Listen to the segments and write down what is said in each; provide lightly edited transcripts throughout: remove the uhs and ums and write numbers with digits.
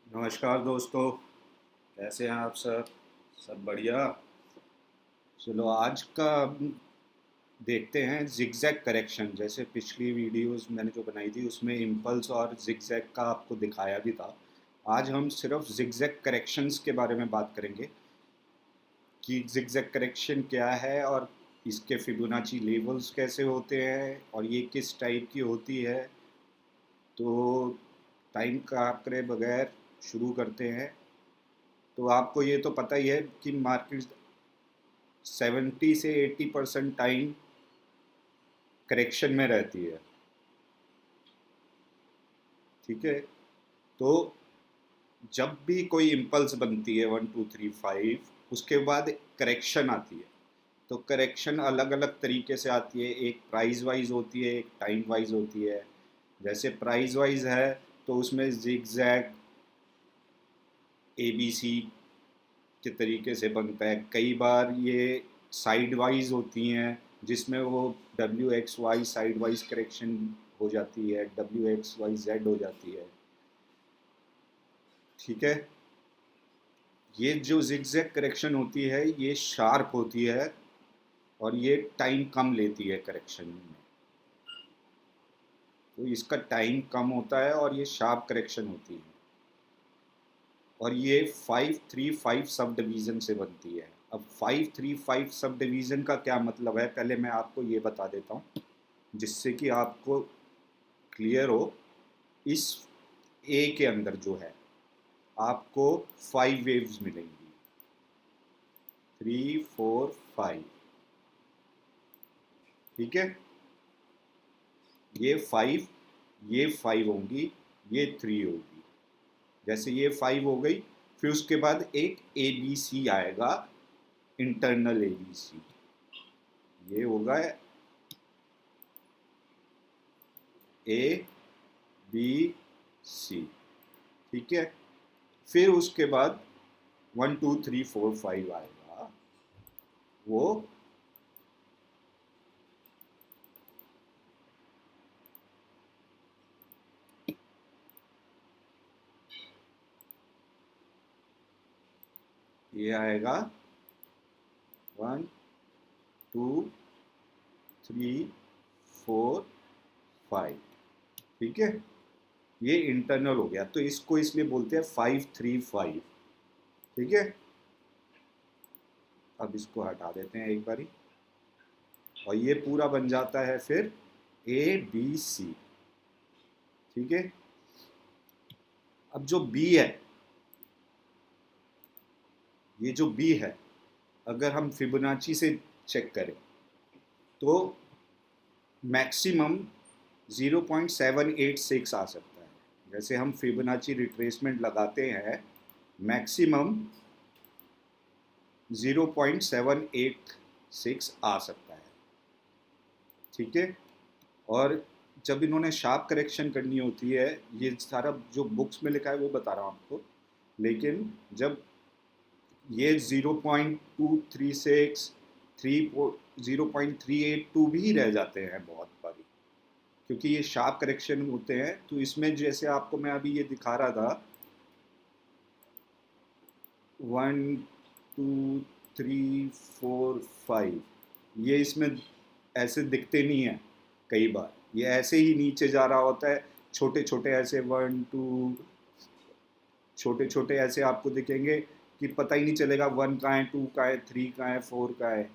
नमस्कार दोस्तों। कैसे हैं आप सब? सब बढ़िया। चलो आज का देखते हैं जिगजैग करेक्शन। जैसे पिछली वीडियोस मैंने जो बनाई थी उसमें इम्पल्स और जिगजैग का आपको दिखाया भी था। आज हम सिर्फ जिगजैग करेक्शंस के बारे में बात करेंगे कि जिगजैग करेक्शन क्या है और इसके फिबोनाची लेवल्स कैसे होते हैं और ये किस टाइप की होती है। तो टाइम का करे बगैर शुरू करते हैं। तो आपको ये तो पता ही है कि मार्केट 70 से 80% टाइम करेक्शन में रहती है। ठीक है। तो जब भी कोई इम्पल्स बनती है 1 2 3 5, उसके बाद करेक्शन आती है। तो करेक्शन अलग अलग तरीके से आती है। एक प्राइस वाइज होती है, एक टाइम वाइज होती है। जैसे प्राइस वाइज है तो उसमें जिग जैग ABC के तरीके से बनता है। कई बार ये साइड वाइज होती हैं जिसमें वो WXY साइड वाइज करेक्शन हो जाती है, WXYZ हो जाती है। ठीक है। ये जो जिगजैग करेक्शन होती है ये शार्प होती है और ये टाइम कम लेती है करेक्शन में। तो इसका टाइम कम होता है और ये शार्प करेक्शन होती है। और ये 5 3 5 सब डिवीज़न से बनती है। अब 5 3 5 सब डिवीज़न का क्या मतलब है, पहले मैं आपको ये बता देता हूँ जिससे कि आपको क्लियर हो। इस ए के अंदर जो है आपको 5 वेव्स मिलेंगी, 3 4 5। ठीक है। ये 5 होंगी, ये 3 होगी। जैसे ये 5 हो गई, फिर उसके बाद एक ABC आएगा, इंटरनल ABC। ये होगा ABC। ठीक है। फिर उसके बाद 1 2 3 4 5 आएगा, वो ये आएगा 1 2 3 4 5। ठीक है। ये इंटरनल हो गया, तो इसको इसलिए बोलते हैं 5 3 5। ठीक है। अब इसको हटा देते हैं एक बारी और ये पूरा बन जाता है फिर ABC। ठीक है। अब जो B है, ये जो B है, अगर हम फिबोनाची से चेक करें तो मैक्सिमम 0.786 आ सकता है। जैसे हम फिबोनाची रिट्रेसमेंट लगाते हैं, मैक्सिमम 0.786 आ सकता है। ठीक है। और जब इन्होंने शार्प करेक्शन करनी होती है, ये सारा जो बुक्स में लिखा है वो बता रहा हूँ आपको, लेकिन जब ये 0.236 0.382 भी रह जाते हैं बहुत बारी, क्योंकि ये शार्प करेक्शन होते हैं। तो इसमें जैसे आपको मैं अभी ये दिखा रहा था, 1 2 3 4 5, ये इसमें ऐसे दिखते नहीं है। कई बार ये ऐसे ही नीचे जा रहा होता है, छोटे छोटे ऐसे 1 2, छोटे छोटे ऐसे आपको दिखेंगे कि पता ही नहीं चलेगा 1 कहाँ है, 2 कहाँ है, 3 कहाँ है, 4 कहाँ है,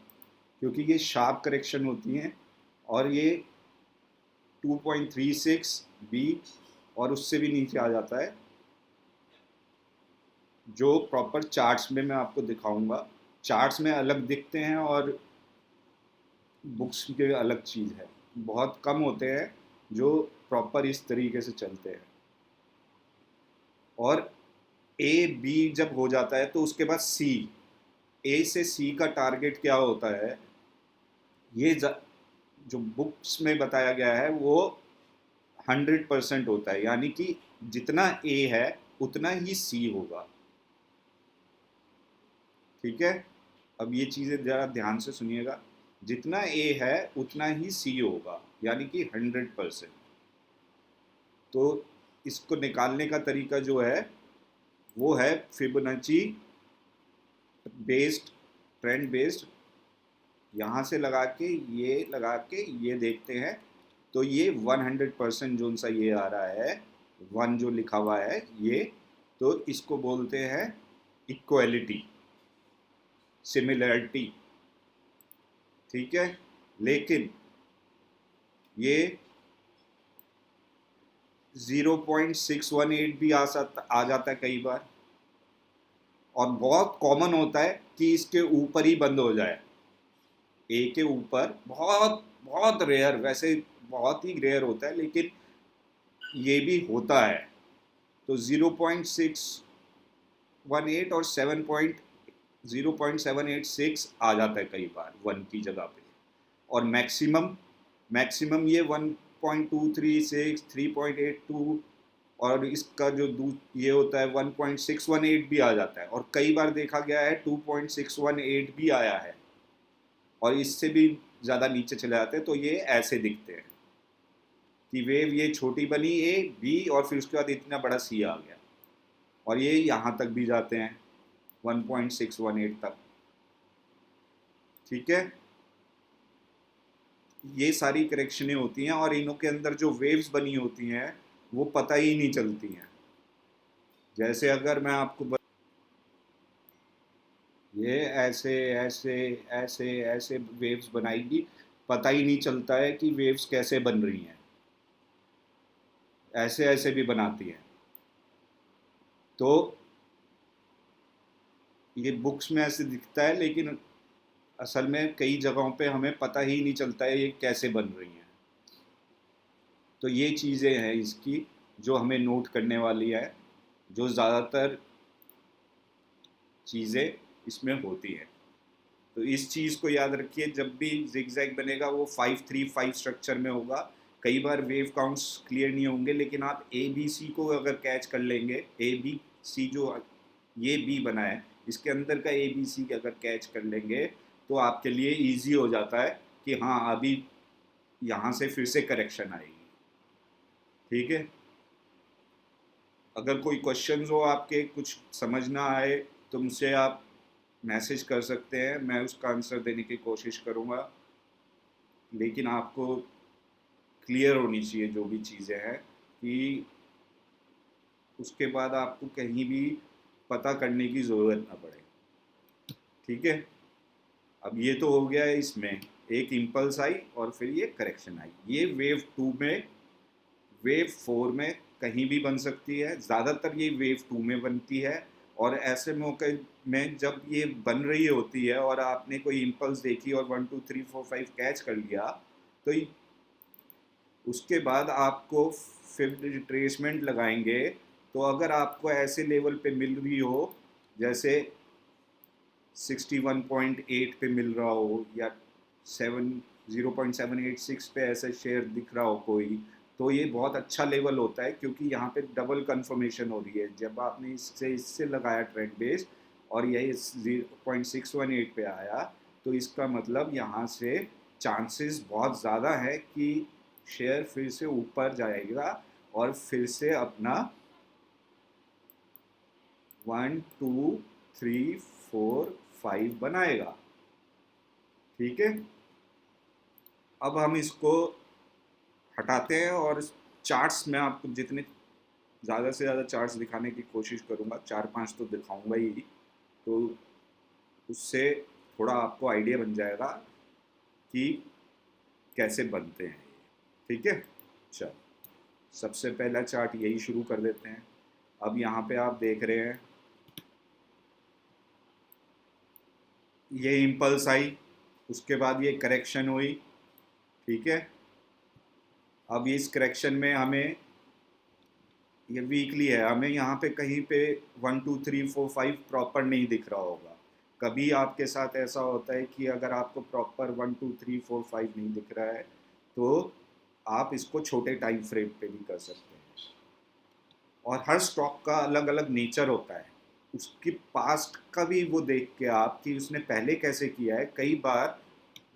क्योंकि ये शार्प करेक्शन होती हैं। और ये 2.36 B और उससे भी नीचे आ जाता है, जो प्रॉपर चार्ट्स में मैं आपको दिखाऊंगा। चार्ट्स में अलग दिखते हैं और बुक्स के अलग चीज़ है। बहुत कम होते हैं जो प्रॉपर इस तरीके से चलते हैं। और AB जब हो जाता है तो उसके बाद A से C का टारगेट क्या होता है, ये जो बुक्स में बताया गया है वो 100% होता है। यानी कि जितना A है उतना ही C होगा। ठीक है। अब ये चीज़ें ज़रा ध्यान से सुनिएगा। जितना A है उतना ही C होगा, यानी कि 100%। तो इसको निकालने का तरीका जो है, वो है फिबोनाची बेस्ड, ट्रेंड बेस्ड। यहाँ से लगा के ये देखते हैं, तो ये 100% जो सा ये आ रहा है, वन जो लिखा हुआ है ये, तो इसको बोलते हैं इक्वलिटी, सिमिलरिटी। ठीक है, लेकिन ये 0.618 भी आ जाता है कई बार, और बहुत कॉमन होता है कि इसके ऊपर ही बंद हो जाए, ए के ऊपर। बहुत बहुत रेयर, वैसे बहुत ही रेयर होता है, लेकिन ये भी होता है। तो 0.618 और 0.786 आ जाता है कई बार वन की जगह पे। और मैक्सिमम मैक्सिमम ये 1.236, 3.82, और इसका जो ये होता है 1.618 भी आ जाता है, और कई बार देखा गया है 2.618 भी आया है, और इससे भी ज़्यादा नीचे चले जाते हैं। तो ये ऐसे दिखते हैं कि वेव ये छोटी बनी ए बी, और फिर उसके बाद इतना बड़ा सी आ गया, और ये यहाँ तक भी जाते हैं 1.618 तक। ठीक है, ये सारी करेक्शनें होती हैं, और इनों के अंदर जो वेव्स बनी होती हैं वो पता ही नहीं चलती हैं। जैसे अगर मैं आपको ये ऐसे ऐसे ऐसे ऐसे वेव्स बनाएगी, पता ही नहीं चलता है कि वेव्स कैसे बन रही हैं, ऐसे ऐसे भी बनाती हैं। तो ये बुक्स में ऐसे दिखता है, लेकिन असल में कई जगहों पे हमें पता ही नहीं चलता है ये कैसे बन रही हैं। तो ये चीज़ें हैं इसकी जो हमें नोट करने वाली है, जो ज़्यादातर चीज़ें इसमें होती हैं। तो इस चीज़ को याद रखिए, जब भी जिगजैग बनेगा वो 5-3-5 स्ट्रक्चर में होगा। कई बार वेव काउंट्स क्लियर नहीं होंगे, लेकिन आप ए बी सी को अगर कैच कर लेंगे, ए बी सी जो ये बी बना है इसके अंदर का ए बी सी अगर कैच कर लेंगे, तो आपके लिए इजी हो जाता है कि हाँ अभी यहाँ से फिर से करेक्शन आएगी। ठीक है, अगर कोई क्वेश्चंस हो आपके, कुछ समझ ना आए, तो मुझसे आप मैसेज कर सकते हैं, मैं उसका आंसर देने की कोशिश करूँगा। लेकिन आपको क्लियर होनी चाहिए जो भी चीज़ें हैं, कि उसके बाद आपको कहीं भी पता करने की ज़रूरत ना पड़े। ठीक है, अब ये तो हो गया है इसमें, एक इम्पल्स आई और फिर ये करेक्शन आई। ये वेव 2 में, वेव 4 में कहीं भी बन सकती है, ज़्यादातर ये वेव 2 में बनती है। और ऐसे मौके में जब ये बन रही होती है और आपने कोई इम्पल्स देखी और 1 2 3 4 5 कैच कर लिया, तो उसके बाद आपको फिर रिट्रेसमेंट लगाएंगे। तो अगर आपको ऐसे लेवल पे मिल रही हो, जैसे 61.8 पे मिल रहा हो, या 0.786 पे ऐसे शेयर दिख रहा हो कोई, तो ये बहुत अच्छा लेवल होता है, क्योंकि यहाँ पे डबल कंफर्मेशन हो रही है। जब आपने इससे लगाया ट्रेंड बेस और यही 0.618 पे आया, तो इसका मतलब यहाँ से चांसेस बहुत ज़्यादा है कि शेयर फिर से ऊपर जाएगा और फिर से अपना 1 2 3 4 5 बनाएगा। ठीक है, अब हम इसको हटाते हैं, और चार्ट्स में आपको जितने ज़्यादा से ज़्यादा चार्ट्स दिखाने की कोशिश करूँगा, 4-5 तो दिखाऊंगा ही, तो उससे थोड़ा आपको आइडिया बन जाएगा कि कैसे बनते हैं। ठीक है, चलो सबसे पहला चार्ट यही शुरू कर देते हैं। अब यहाँ पे आप देख रहे हैं ये इम्पल्स आई, उसके बाद ये करेक्शन हुई। ठीक है, अब इस करेक्शन में हमें, ये वीकली है, हमें यहाँ पे कहीं पे 1 2 3 4 5 प्रॉपर नहीं दिख रहा होगा। कभी आपके साथ ऐसा होता है कि अगर आपको प्रॉपर 1 2 3 4 5 नहीं दिख रहा है, तो आप इसको छोटे टाइम फ्रेम पे भी कर सकते हैं। और हर स्टॉक का अलग अलग नेचर होता है, उसकी पास्ट का भी वो देख के आप कि उसने पहले कैसे किया है। कई बार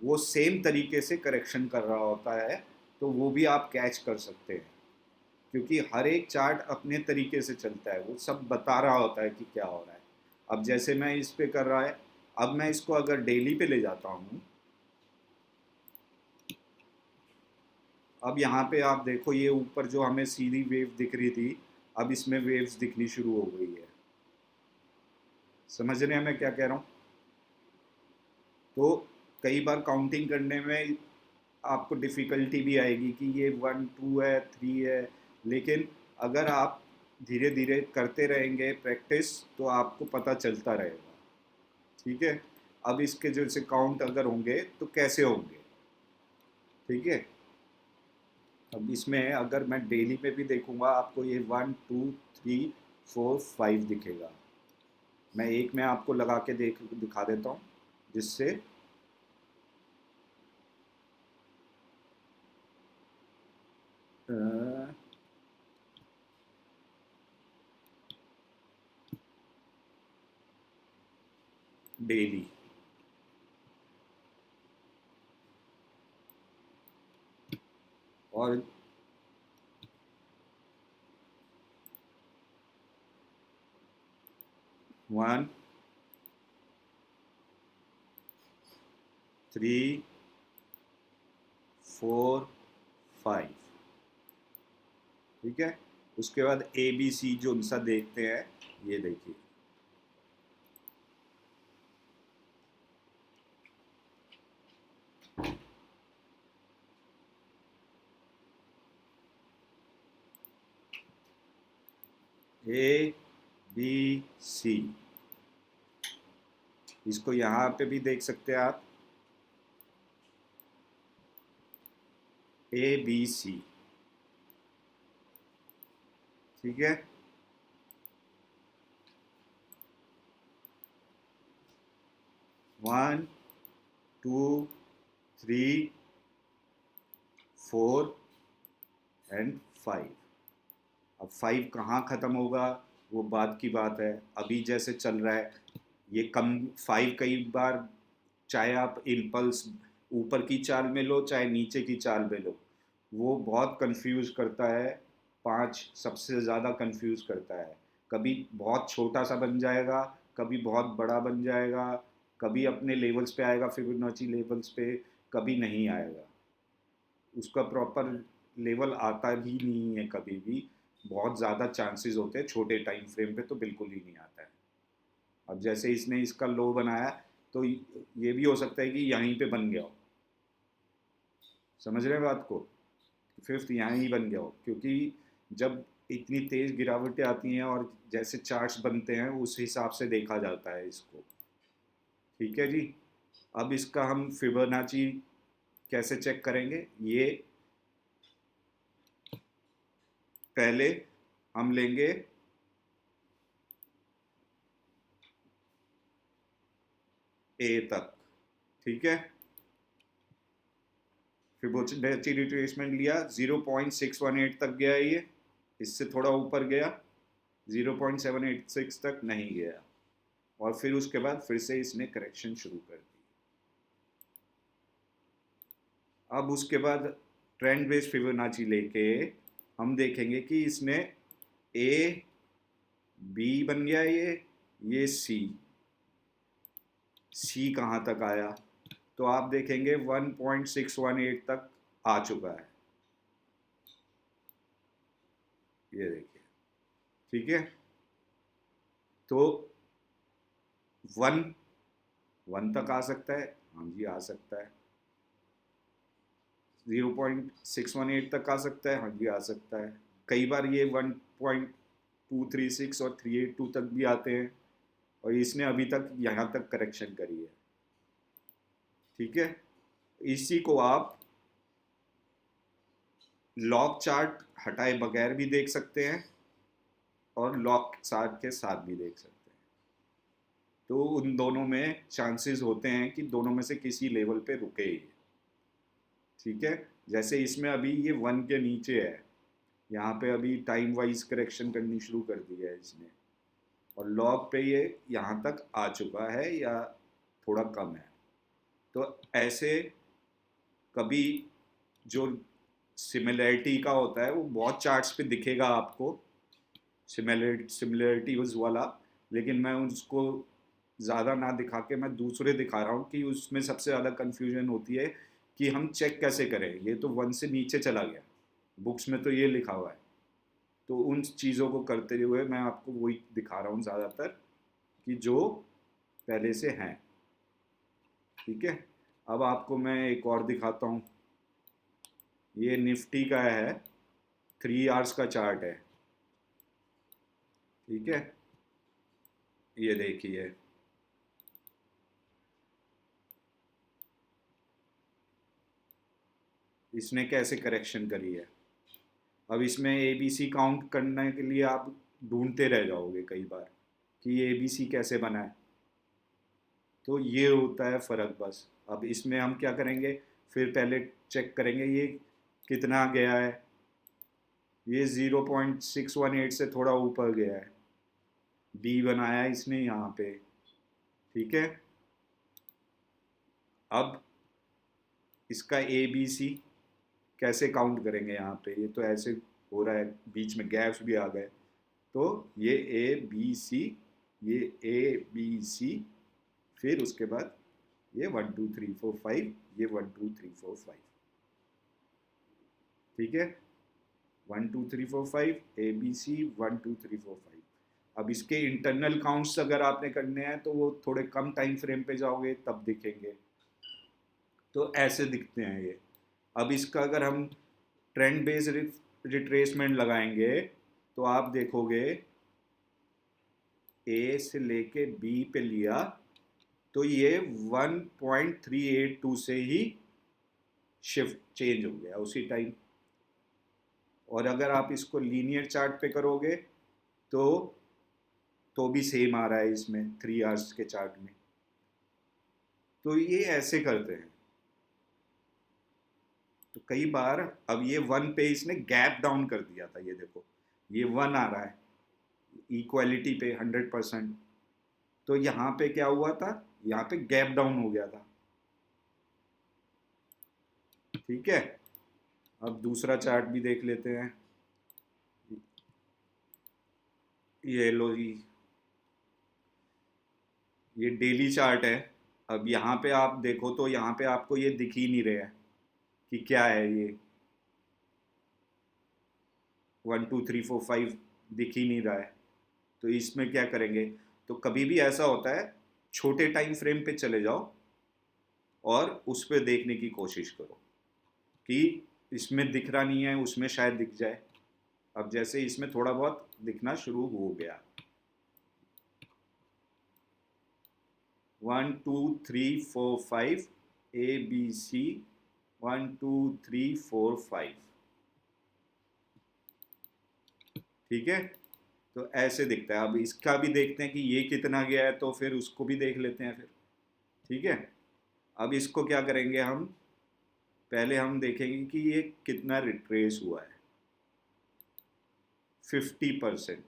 वो सेम तरीके से करेक्शन कर रहा होता है, तो वो भी आप कैच कर सकते हैं। क्योंकि हर एक चार्ट अपने तरीके से चलता है, वो सब बता रहा होता है कि क्या हो रहा है। अब जैसे मैं इस पे कर रहा है, अब मैं इसको अगर डेली पे ले जाता हूँ, अब यहाँ पे आप देखो ये ऊपर जो हमें सीधी वेव दिख रही थी, अब इसमें वेव्स दिखनी शुरू हो गई है। समझ रहे हैं मैं क्या कह रहा हूँ? तो कई बार काउंटिंग करने में आपको डिफ़िकल्टी भी आएगी कि ये 1 2 है, 3 है, लेकिन अगर आप धीरे धीरे करते रहेंगे प्रैक्टिस, तो आपको पता चलता रहेगा। ठीक है। अब इसके जैसे काउंट अगर होंगे तो कैसे होंगे? ठीक है। अब इसमें अगर मैं डेली पे भी देखूंगा, आपको ये 1 2 3 4 5 दिखेगा। मैं एक में आपको लगा के दिखा देता हूँ, जिससे डेली और 1 3 4 5। ठीक है। उसके बाद ABC जो सा देखते हैं, ये देखिए, ABC, इसको यहाँ पे भी देख सकते हैं आप, ABC। ठीक है। 1 2 3 4 एंड 5। अब 5 कहाँ ख़त्म होगा, वो बात की बात है। अभी जैसे चल रहा है ये कम 5, कई बार चाहे आप इम्पल्स ऊपर की चाल में लो चाहे नीचे की चाल में लो, वो बहुत कंफ्यूज करता है। 5 सबसे ज़्यादा कंफ्यूज करता है। कभी बहुत छोटा सा बन जाएगा, कभी बहुत बड़ा बन जाएगा, कभी अपने लेवल्स पे आएगा फिबोनाची लेवल्स पे, कभी नहीं आएगा। उसका प्रॉपर लेवल आता भी नहीं है कभी भी। बहुत ज़्यादा चांसेस होते हैं, छोटे टाइम फ्रेम पे तो बिल्कुल ही नहीं आता है। अब जैसे इसने इसका लो बनाया, तो ये भी हो सकता है कि यहीं पे बन गया हो। समझ रहे हैं बात को? फिफ्थ यहाँ ही बन गया हो, क्योंकि जब इतनी तेज गिरावटें आती हैं और जैसे चार्ट्स बनते हैं उस हिसाब से देखा जाता है इसको। ठीक है जी। अब इसका हम फिबोनाची कैसे चेक करेंगे? ये पहले हम लेंगे ए तक। ठीक है। फिबोनाची रिट्रेसमेंट लिया, 0.618 तक गया ये, इससे थोड़ा ऊपर गया, 0.786 तक नहीं गया, और फिर उसके बाद फिर से इसने करेक्शन शुरू कर दी। अब उसके बाद ट्रेंड बेस्ड फिबोनाची लेके हम देखेंगे कि इसने ए बी बन गया, ये सी कहाँ तक आया, तो आप देखेंगे 1.618 तक आ चुका है। ये देखिए। ठीक है। तो 1 तक आ सकता है, हाँ जी आ सकता है। 0.618 तक आ सकता है, हाँ जी आ सकता है। कई बार ये 1.236 और 382 तक भी आते हैं, और इसने अभी तक यहाँ तक करेक्शन करी है। ठीक है। इसी को आप लॉग चार्ट हटाए बगैर भी देख सकते हैं, और लॉग चार्ट के साथ भी देख सकते हैं। तो उन दोनों में चांसेस होते हैं कि दोनों में से किसी लेवल पे रुके ही। ठीक है। जैसे इसमें अभी ये 1 के नीचे है, यहाँ पे अभी टाइम वाइज करेक्शन करनी शुरू कर दी है इसने, और लॉग पे ये यहाँ तक आ चुका है या थोड़ा कम है। तो ऐसे कभी जो सिमिलैरिटी का होता है, वो बहुत चार्ट्स पे दिखेगा आपको, सिमिलैरिटीज वाला, लेकिन मैं उसको ज़्यादा ना दिखा के मैं दूसरे दिखा रहा हूँ कि उसमें सबसे ज़्यादा कन्फ्यूजन होती है कि हम चेक कैसे करें, ये तो वन से नीचे चला गया, बुक्स में तो ये लिखा हुआ है। तो उन चीज़ों को करते हुए मैं आपको वही दिखा रहा हूँ ज़्यादातर, कि जो पहले से हैं। ठीक है, अब आपको मैं एक और दिखाता हूँ। ये निफ्टी का है, 3 आवर्स का चार्ट है। ठीक है, ये देखिए, इसने कैसे करेक्शन करी है। अब इसमें ABC काउंट करने के लिए आप ढूंढते रह जाओगे कई बार कि ये ABC कैसे बना है। तो ये होता है फ़र्क बस। अब इसमें हम क्या करेंगे, फिर पहले चेक करेंगे ये कितना गया है। ये 0.618 से थोड़ा ऊपर गया है, डी बनाया है इसने यहाँ पे। ठीक है, अब इसका ABC कैसे काउंट करेंगे यहाँ पे, ये तो ऐसे हो रहा है, बीच में गैप्स भी आ गए। तो ये ABC, ये ABC, फिर उसके बाद ये 1 2 3 4 5, ये 1 2 3 4 5। ठीक है, 1 2 3 4 5 ABC, 1 2 3 4 5। अब इसके इंटरनल काउंट्स अगर आपने करने हैं तो वो थोड़े कम टाइम फ्रेम पे जाओगे तब दिखेंगे। तो ऐसे दिखते हैं ये। अब इसका अगर हम ट्रेंड बेस्ड रिट्रेसमेंट लगाएंगे तो आप देखोगे ए से लेके बी पे लिया तो ये 1.382 से ही शिफ्ट चेंज हो गया उसी टाइम। और अगर आप इसको लीनियर चार्ट पे करोगे तो भी सेम आ रहा है इसमें 3 आवर्स के चार्ट में। तो ये ऐसे करते हैं। तो कई बार, अब ये वन पे इसने गैप डाउन कर दिया था, ये देखो ये 1 आ रहा है इक्वालिटी पे 100%। तो यहाँ पे क्या हुआ था, यहाँ पे गैप डाउन हो गया था। ठीक है, अब दूसरा चार्ट भी देख लेते हैं। ये लो जी, ये डेली चार्ट है। अब यहाँ पे आप देखो तो यहाँ पे आपको ये दिख ही नहीं रहा है कि क्या है ये, 1 2 3 4 5 दिख ही नहीं रहा है। तो इसमें क्या करेंगे, तो कभी भी ऐसा होता है, छोटे टाइम फ्रेम पे चले जाओ और उस पर देखने की कोशिश करो कि इसमें दिख रहा नहीं है, उसमें शायद दिख जाए। अब जैसे इसमें थोड़ा बहुत दिखना शुरू हो गया, 1 2 3 4 5 ABC, 1 2 3 4 5। ठीक है, तो ऐसे दिखता है। अब इसका भी देखते हैं कि ये कितना गया है, तो फिर उसको भी देख लेते हैं फिर। ठीक है, अब इसको क्या करेंगे हम, पहले हम देखेंगे कि ये कितना रिट्रेस हुआ है। 50%,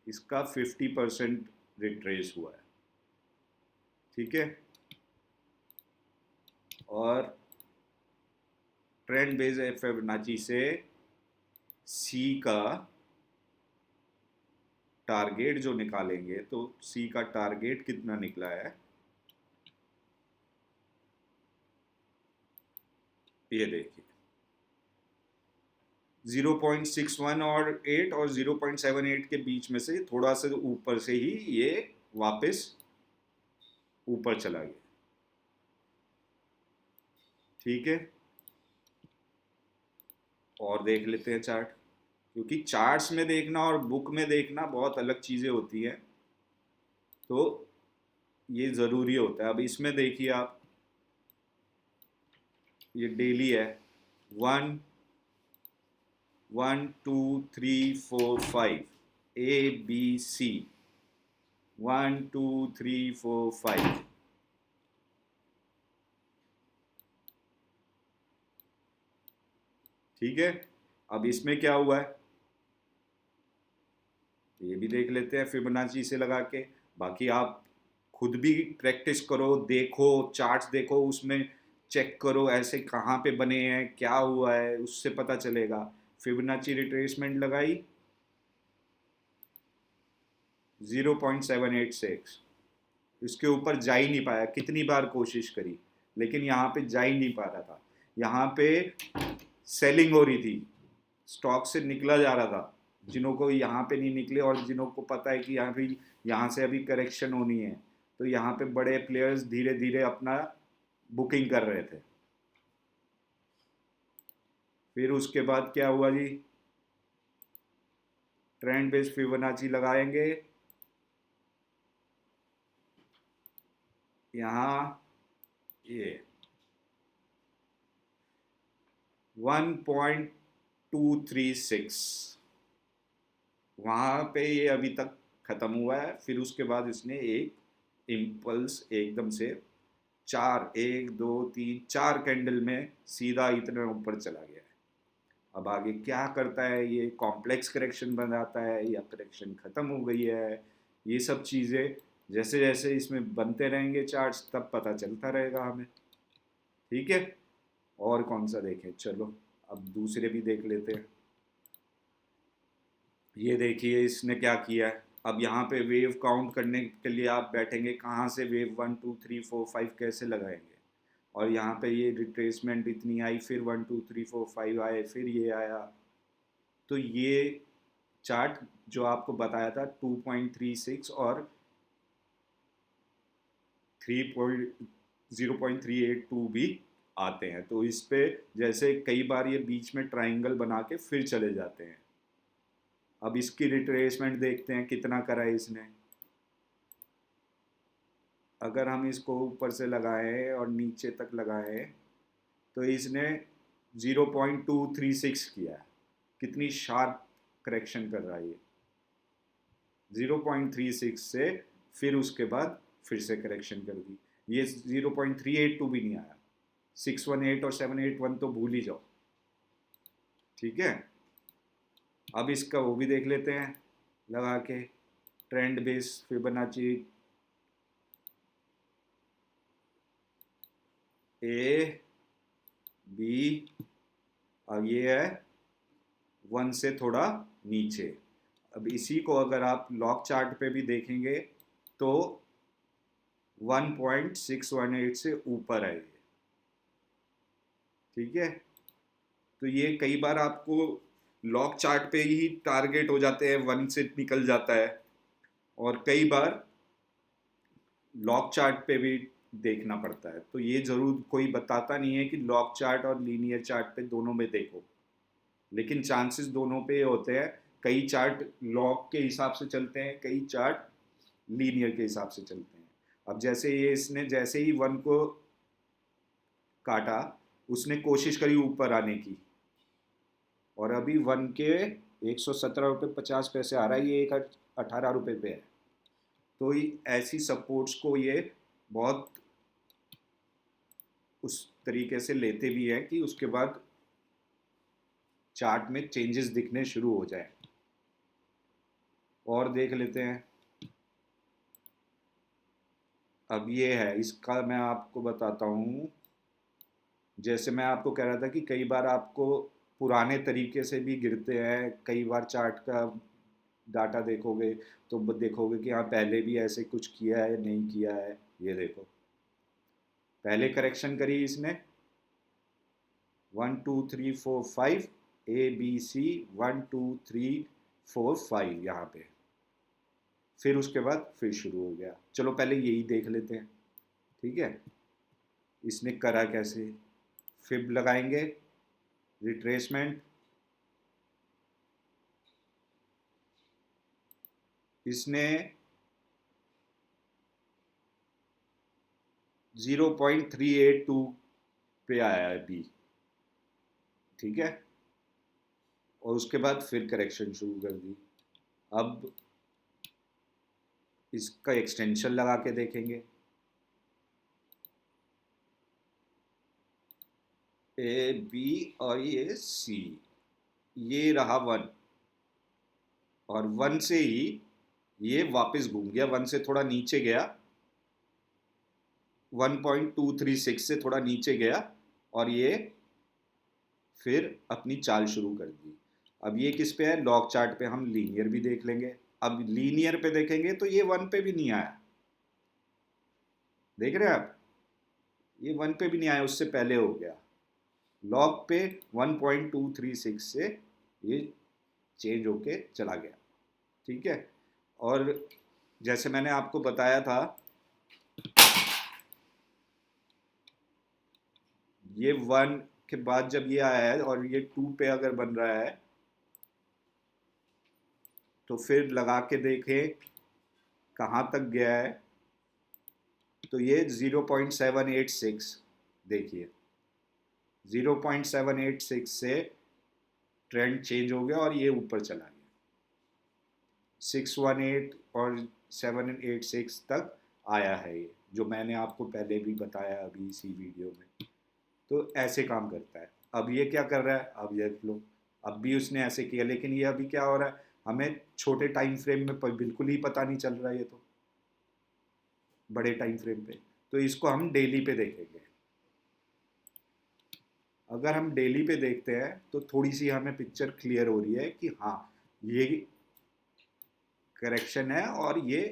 इसका 50% रिट्रेस हुआ है। ठीक है, और ट्रेंड बेस्ड फिबोनाची से सी का टारगेट जो निकालेंगे, तो सी का टारगेट कितना निकला है, ये देखिए 0.61 और 8 और 0.78 के बीच में से थोड़ा सा ऊपर से ही ये वापस ऊपर चला गया। ठीक है, और देख लेते हैं चार्ट, क्योंकि चार्ट्स में देखना और बुक में देखना बहुत अलग चीज़ें होती हैं। तो ये ज़रूरी होता है। अब इसमें देखिए आप, ये डेली है, 1 1 2 3 4 5 ABC, 1 2 3 4 5। ठीक है, अब इसमें क्या हुआ है ये भी देख लेते हैं फिबोनाची से लगा के। बाकी आप खुद भी प्रैक्टिस करो, देखो चार्ट्स देखो, उसमें चेक करो ऐसे कहाँ पे बने हैं, क्या हुआ है, उससे पता चलेगा। फिबोनाची रिट्रेसमेंट लगाई 0.786, इसके ऊपर जा ही नहीं पाया, कितनी बार कोशिश करी लेकिन यहाँ पे जा ही नहीं पा रहा था। यहाँ पे सेलिंग हो रही थी, स्टॉक से निकला जा रहा था, जिन्हों को यहाँ पे नहीं निकले और जिन्हों को पता है कि यहाँ भी यहाँ से अभी करेक्शन होनी है, तो यहाँ पे बड़े प्लेयर्स धीरे धीरे अपना बुकिंग कर रहे थे। फिर उसके बाद क्या हुआ जी, ट्रेंड बेस्ड फिबोनाची लगाएंगे यहाँ, ये 1.236 वहाँ पे ये अभी तक ख़त्म हुआ है। फिर उसके बाद इसने एक इम्पल्स एकदम से 4 कैंडल में सीधा इतना ऊपर चला गया है। अब आगे क्या करता है, ये कॉम्प्लेक्स करेक्शन बनाता है या करेक्शन ख़त्म हो गई है, ये सब चीज़ें जैसे जैसे इसमें बनते रहेंगे चार्ट्स तब पता चलता रहेगा हमें। ठीक है, और कौन सा देखें, चलो अब दूसरे भी देख लेते हैं। ये देखिए इसने क्या किया है। अब यहाँ पे वेव काउंट करने के लिए आप बैठेंगे, कहाँ से वेव 1 2 3 4 5 कैसे लगाएंगे, और यहाँ पे ये रिट्रेसमेंट इतनी आई, फिर 1 2 3 4 5 आए, फिर ये आया। तो ये चार्ट जो आपको बताया था 2.36 और 0.382 भी आते हैं, तो इस पे जैसे कई बार ये बीच में ट्राइंगल बना के फिर चले जाते हैं। अब इसकी रिट्रेसमेंट देखते हैं कितना करा है इसने। अगर हम इसको ऊपर से लगाएं और नीचे तक लगाएं तो इसने 0.236 किया है। कितनी शार्प करेक्शन कर रहा है ये, 0.36 से फिर उसके बाद फिर से करेक्शन कर दी। ये 0.382 भी नहीं आया, 618 और 781 तो भूल ही जाओ। ठीक है, अब इसका वो भी देख लेते हैं लगा के, trend base Fibonacci A B, अब ये है 1 से थोड़ा नीचे। अब इसी को अगर आप लॉक चार्ट पे भी देखेंगे तो 1.618 से ऊपर है ये। ठीक है, तो ये कई बार आपको लॉक चार्ट पे ही टारगेट हो जाते हैं, 1 से निकल जाता है, और कई बार लॉक चार्ट पे भी देखना पड़ता है। तो ये ज़रूर कोई बताता नहीं है कि लॉक चार्ट और लीनियर चार्ट पे दोनों में देखो, लेकिन चांसेस दोनों पे होते हैं। कई चार्ट लॉग के हिसाब से चलते हैं, कई चार्ट लीनियर के हिसाब से चलते हैं। अब जैसे ये इसने जैसे ही 1 को काटा, उसने कोशिश करी ऊपर आने की, और अभी 1 के 117 रुपये 50 पैसे आ रहा है, ये 18 रुपये पे है। तो ऐसी सपोर्ट्स को ये बहुत उस तरीके से लेते भी हैं कि उसके बाद चार्ट में चेंजेस दिखने शुरू हो जाए। और देख लेते हैं, अब ये है, इसका मैं आपको बताता हूँ। जैसे मैं आपको कह रहा था कि कई बार आपको पुराने तरीके से भी गिरते हैं, कई बार चार्ट का डाटा देखोगे तो देखोगे कि हाँ पहले भी ऐसे कुछ किया है, नहीं किया है। ये देखो, पहले करेक्शन करी इसने 1 2 3 4 5, ABC 1 2 3 4 5 यहाँ पे, फिर उसके बाद फिर शुरू हो गया। चलो पहले यही देख लेते हैं। ठीक है, इसने करा कैसे, फिब लगाएंगे, रिट्रेसमेंट, इसने 0.382 पे आया है अभी। ठीक है, और उसके बाद फिर करेक्शन शुरू कर दी। अब इसका एक्सटेंशन लगा के देखेंगे, ए बी और ये सी, ये रहा 1, और 1 से ही ये वापस घूम गया, 1 से थोड़ा नीचे गया, 1.236 से थोड़ा नीचे गया और ये फिर अपनी चाल शुरू कर दी। अब ये किस पे है, लॉग चार्ट पे। हम लीनियर भी देख लेंगे। अब लीनियर पे देखेंगे तो ये 1 पे भी नहीं आया, देख रहे हैं आप, ये 1 पे भी नहीं आया, उससे पहले हो गया। लॉग पे 1.236 से ये चेंज होके चला गया, ठीक है। और जैसे मैंने आपको बताया था, ये 1 के बाद जब ये आया है और ये 2 पे अगर बन रहा है तो फिर लगा के देखें कहाँ तक गया है। तो ये 0.786, देखिए 0.786 से ट्रेंड चेंज हो गया और ये ऊपर चला गया 618 और 786 तक आया है ये, जो मैंने आपको पहले भी बताया अभी इसी वीडियो में। तो ऐसे काम करता है। अब ये क्या कर रहा है, अब ये लो, अब भी उसने ऐसे किया, लेकिन ये अभी क्या हो रहा है, हमें छोटे टाइम फ्रेम में बिल्कुल ही पता नहीं चल रहा है ये तो, बड़े टाइम फ्रेम पे। तो इसको हम डेली पे देखेंगे। अगर हम डेली पे देखते हैं तो थोड़ी सी हमें पिक्चर क्लियर हो रही है कि हाँ ये करेक्शन है और ये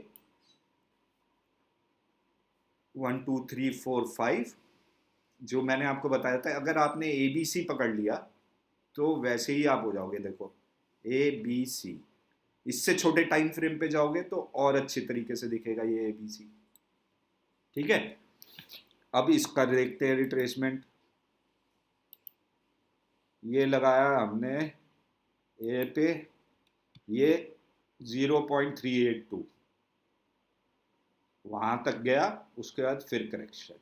1 2 3 4 5 जो मैंने आपको बताया था। अगर आपने ABC पकड़ लिया तो वैसे ही आप हो जाओगे, देखो ABC। इससे छोटे टाइम फ्रेम पे जाओगे तो और अच्छे तरीके से दिखेगा ये ABC, ठीक है। अब इसका देखते हैं रिट्रेसमेंट। ये लगाया हमने ए पे, ये 0.382 वहां तक गया, उसके बाद फिर करेक्शन,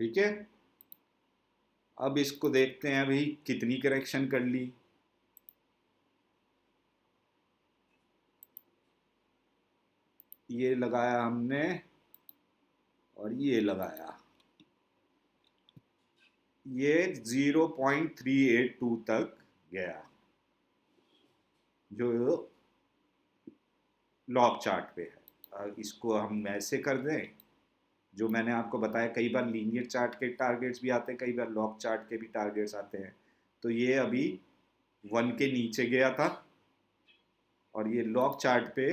ठीक है। अब इसको देखते हैं अभी कितनी करेक्शन कर ली। ये लगाया हमने और ये लगाया, ये 0.382 तक गया, जो लॉग चार्ट पे है। इसको हम ऐसे कर दें, जो मैंने आपको बताया, कई बार लीनियर चार्ट के टारगेट्स भी आते हैं, कई बार लॉग चार्ट के भी टारगेट्स आते हैं। तो ये अभी 1 के नीचे गया था और ये लॉग चार्ट पे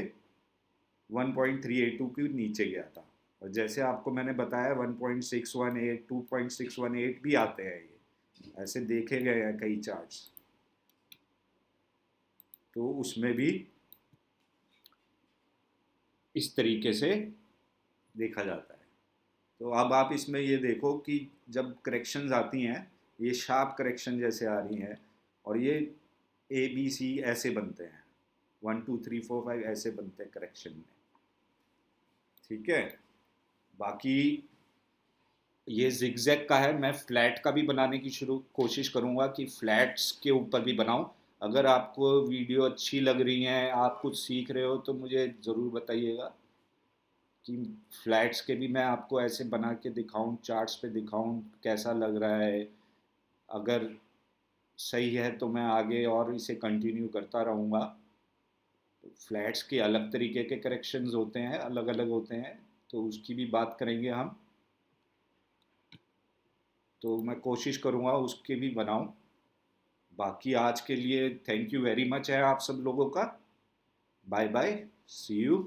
1.382 के नीचे गया था। और जैसे आपको मैंने बताया 1.618 2.618 भी आते हैं, ये ऐसे देखे गए हैं कई चार्ट्स। तो उसमें भी इस तरीके से देखा जाता है। तो अब आप इसमें ये देखो कि जब करेक्शंस आती हैं, ये शार्प करेक्शन जैसे आ रही हैं और ये ABC ऐसे बनते हैं, 1 2 3 4 5 ऐसे बनते हैं करेक्शन में, ठीक है। बाकी ये जिगजैग का है, मैं फ्लैट का भी बनाने की शुरू कोशिश करूँगा कि फ्लैट्स के ऊपर भी बनाऊँ। अगर आपको वीडियो अच्छी लग रही हैं, आप कुछ सीख रहे हो, तो मुझे ज़रूर बताइएगा कि फ्लैट्स के भी मैं आपको ऐसे बना के दिखाऊं, चार्ट्स पे दिखाऊं कैसा लग रहा है। अगर सही है तो मैं आगे और इसे कंटिन्यू करता रहूँगा। तो फ्लैट्स के अलग तरीके के करेक्शंस होते हैं, अलग अलग होते हैं, तो उसकी भी बात करेंगे हम। तो मैं कोशिश करूँगा उसके भी बनाऊं। बाकी आज के लिए थैंक यू वेरी मच है आप सब लोगों का। Bye bye, see you.